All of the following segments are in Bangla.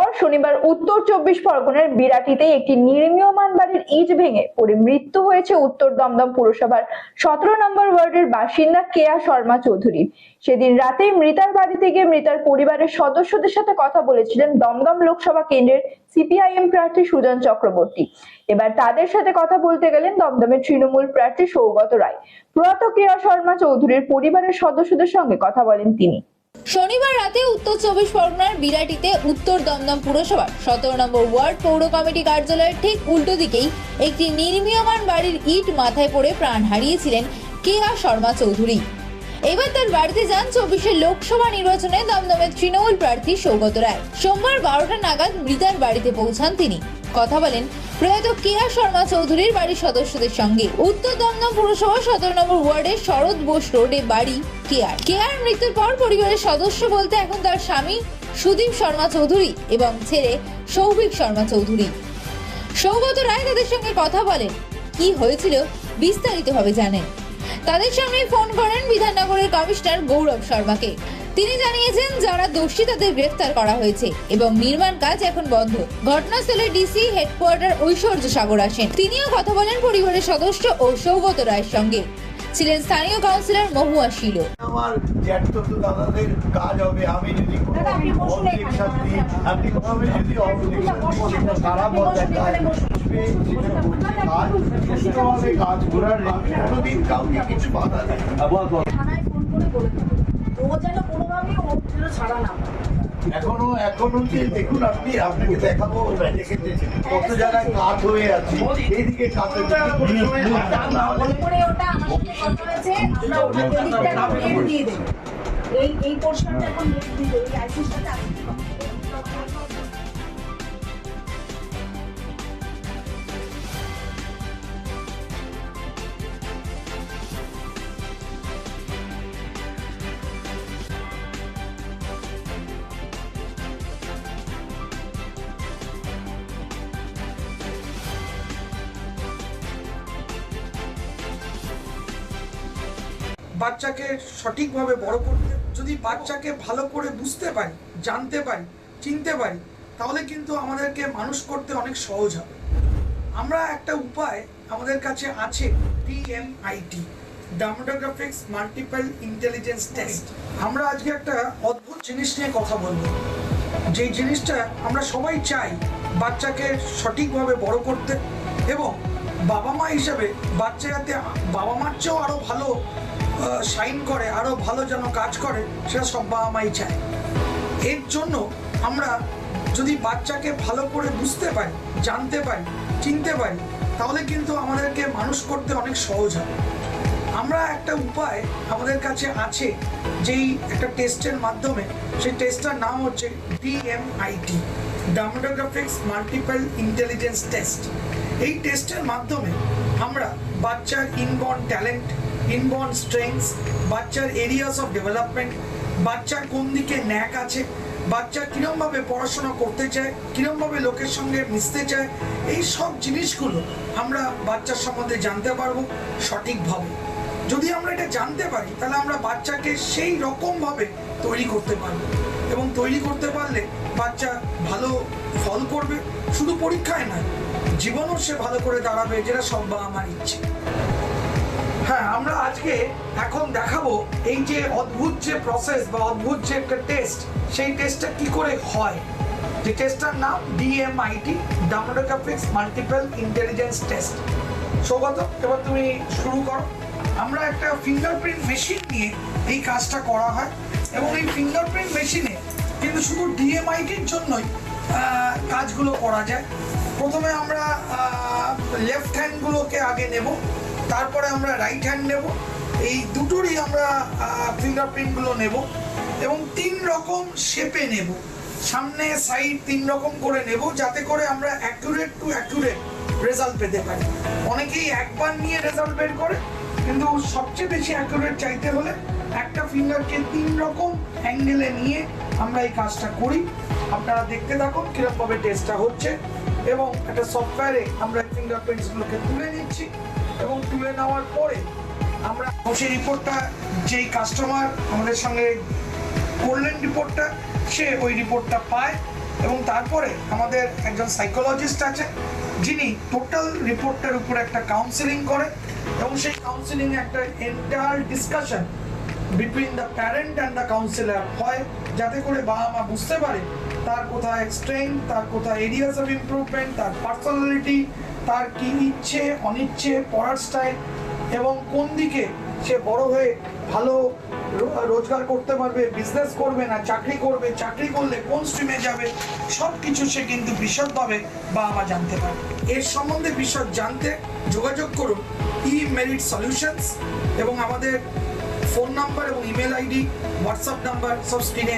পর শনিবার উত্তর 24 পরগনার বিরাটিতে একটি নির্মীয়মান বাড়ির ইট ভেঙে পড়ে মৃত্যু হয়েছে উত্তর দমদম পুরসভার 17 নম্বর ওয়ার্ডের বাসিন্দা কেয়া শর্মা চৌধুরী। সেদিন রাতে মৃতার বাড়িতে গিয়ে মৃতার পরিবারের সদস্যদের সাথে কথা বলেছিলেন দমদম লোকসভা কেন্দ্রের সিপিআইএম প্রার্থী সুজন চক্রবর্তী। এবার তাদের সাথে কথা বলতে গেলেন দমদমের তৃণমূল প্রার্থী সৌগত রায়। প্রয়াত কেয়া শর্মা চৌধুরীর পরিবারের সদস্যদের সঙ্গে কথা বলেন তিনি। শনিবার রাতে উত্তর 24 পরগনার বিরাটিতে উত্তর দমদম পুরসভার 17 নম্বর ওয়ার্ড পৌর কমিটি কার্যালয়ের ঠিক উল্টো দিকেই একটি নির্মীয়মান বাড়ির ইট মাথায় পড়ে প্রাণ হারিয়েছিলেন কেয়া শর্মা চৌধুরী। এবার তার বাড়িতে যান 24 লোকসভা নির্বাচনে দমদমের তৃণমূল প্রার্থী সৌগত রায়। সোমবার 12টা নাগাদ মৃতার বাড়িতে পৌঁছান তিনি। কথা বলেন প্রয়াত কেয়া শর্মা চৌধুরীর বাড়ির সদস্যদের সঙ্গে। উত্তর দমদম পুরসভা 17 নম্বর ওয়ার্ডের শরৎ বোস রোডে বাড়ি কেয়ার মৃত্যুর পর পরিবারের সদস্য বলতে এখন তার স্বামী সুদীপ শর্মা চৌধুরী এবং ছেলে সৌভিক শর্মা চৌধুরী। সৌগত রায় তাদের সঙ্গে কথা বলেন, কি হয়েছিল বিস্তারিতভাবে জানেন। তাদের সামনে ফোন করেন বিধাননগরের কমিশনার গৌরব শর্মাকে। তিনি জানিয়েছেন যারা দোষী তাদের গ্রেফতার করা হয়েছে এবং নির্মাণ কাজ এখন বন্ধ। ঘটনাস্থলে ডিসি হেডকোয়ার্টার ঐশ্বর্য সাগর আসেন। তিনিও কথা বলেন পরিবারের সদস্য ও সৌগত রায়ের সঙ্গে। ছিলেন স্থানীয় কাউন্সিলর মহুয়া শিল। আমার জ্যাঠতো দাদাদের কাজ হবে, আমি যদি অবজেকশন দিই, আপনি কোথাও যদি অবজেকশন তারা বলতে সুষ্ঠুভাবে কাজ করার কোনোদিন কাউকে কিছু বাধা নেই। এখনো যে দেখুন আপনাকে দেখাবো কত জায়গায় কাজ হয়ে আছে, এইদিকে কাজের এই পোর্শনটা এখন এই আইসিসটা বাচ্চাকে সঠিকভাবে বড় করতে, যদি বাচ্চাকে ভালো করে বুঝতে পারি, জানতে পারি, চিনতে পারি, তাহলে কিন্তু আমাদেরকে মানুষ করতে অনেক সহজ হবে। আমরা একটা উপায় আমাদের কাছে আছে, DMIT, demographics multiple intelligence test. আমরা আজকে একটা অদ্ভুত জিনিস নিয়ে কথা বলবো, যেই জিনিসটা আমরা সবাই চাই বাচ্চাকে সঠিকভাবে বড় করতে, এবং বাবা মা হিসাবে বাচ্চা যাতে বাবা মার চেয়েও আরও ভালো শাইন করে, আরও ভালো যেন কাজ করে, সেটা সব বাবা মাই চায়। এর জন্য আমরা যদি বাচ্চাকে ভালো করে বুঝতে পারি, জানতে পারি, চিনতে পারি, তাহলে কিন্তু আমাদেরকে মানুষ করতে অনেক সহজ হবে। আমরা একটা উপায় আমাদের কাছে আছে, যেই একটা টেস্টের মাধ্যমে, সেই টেস্টটার নাম হচ্ছে DMIT, demographics multiple intelligence test. এই টেস্টের মাধ্যমে আমরা বাচ্চার ইনবর্ন ট্যালেন্ট, ইনবর্ন স্ট্রেংথস, বাচ্চার এরিয়াস অফ ডেভেলপমেন্ট, বাচ্চার কোন দিকে ন্যাক আছে, বাচ্চা কিরমভাবে পড়াশোনা করতে চায়, কিরমভাবে লোকের সঙ্গে মিশতে চায়, এই সব জিনিসগুলো আমরা বাচ্চার সম্বন্ধে জানতে পারবো সঠিকভাবে। যদি আমরা এটা জানতে পারি, তাহলে আমরা বাচ্চাকে সেই রকমভাবে তৈরি করতে পারবো, এবং তৈরি করতে পারলে বাচ্চা ভালো ফল করবে, শুধু পরীক্ষায় নয়, জীবনও সে ভালো করে দাঁড়াবে, যেটা সব বাবা মার ইচ্ছে। হ্যাঁ, আমরা আজকে এখন দেখাবো এই যে অদ্ভুত যে প্রসেস বা অদ্ভুত যে একটা টেস্ট, সেই টেস্টটা কি করে হয়। যে টেস্টটার নাম DMIT, demographics multiple intelligence test. Saugata, এবার তুমি শুরু করো। আমরা একটা ফিঙ্গারপ্রিন্ট মেশিন নিয়ে এই কাজটা করা হয়, এবং এই ফিঙ্গারপ্রিন্ট মেশিনে কিন্তু শুধু DMITর জন্যই কাজগুলো করা যায়। প্রথমে আমরা লেফট হ্যান্ডগুলোকে আগে নেব, তারপরে আমরা রাইট হ্যান্ড নেব, এই দুটোরই আমরা ফিঙ্গারপ্রিন্টগুলো নেব, এবং 3 রকম শেপে নেব, সামনে সাইড 3 রকম করে নেব, যাতে করে আমরা অ্যাকুরেট টু অ্যাকুরেট রেজাল্ট পেতে পারি। অনেকেই একবার নিয়ে রেজাল্ট বের করে, কিন্তু সবচেয়ে বেশি অ্যাকুরেট চাইতে হলে একটা ফিঙ্গারকে 3 রকম অ্যাঙ্গেলে নিয়ে আমরা এই কাজটা করি। আপনারা দেখতে থাকুন কিরকমভাবে টেস্টটা হচ্ছে, এবং একটা সফটওয়্যারে আমরা ফিঙ্গারপ্রিন্টসগুলোকে তুলে নিচ্ছি, এবং তুলে নেওয়ার পরে আমরা সেই রিপোর্টটা, যেই কাস্টমার আমাদের সঙ্গে করলেন রিপোর্টটা, সে ওই রিপোর্টটা পায়, এবং তারপরে আমাদের একজন সাইকোলজিস্ট আছে যিনি টোটাল রিপোর্টটার উপরে একটা কাউন্সেলিং করে এবং সেই কাউন্সেলিং একটা entire discussion between the parent and the councillor হয়, যাতে করে বাবা মা বুঝতে পারে তার কোথায় স্ট্রেংথ, তার কোথায় এরিয়াস অফ ইমপ্রুভমেন্ট, তার পার্সোনালিটি, তার কি ইচ্ছে অনিচ্ছে, পড়ার স্টাইল এবং কোন দিকে সে বড় হয়ে ভালো রোজগার করতে পারবে, বিজনেস করবে না চাকরি করবে, চাকরি করলে কোন স্ট্রিমে যাবে, সব কিছু সে কিন্তু বিশদভাবে বাবা মা জানতে পারে। এর সম্বন্ধে বিশদ জানতে যোগাযোগ করুন ই-মেরিট সলিউশনস এবং আমাদের ফোন নাম্বার এবং ইমেল আইডি, হোয়াটসঅ্যাপ নাম্বার সব স্ক্রিনে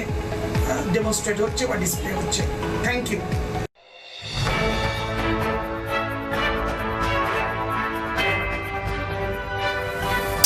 ডেমনস্ট্রেট হচ্ছে বা ডিসপ্লে হচ্ছে। Thank you.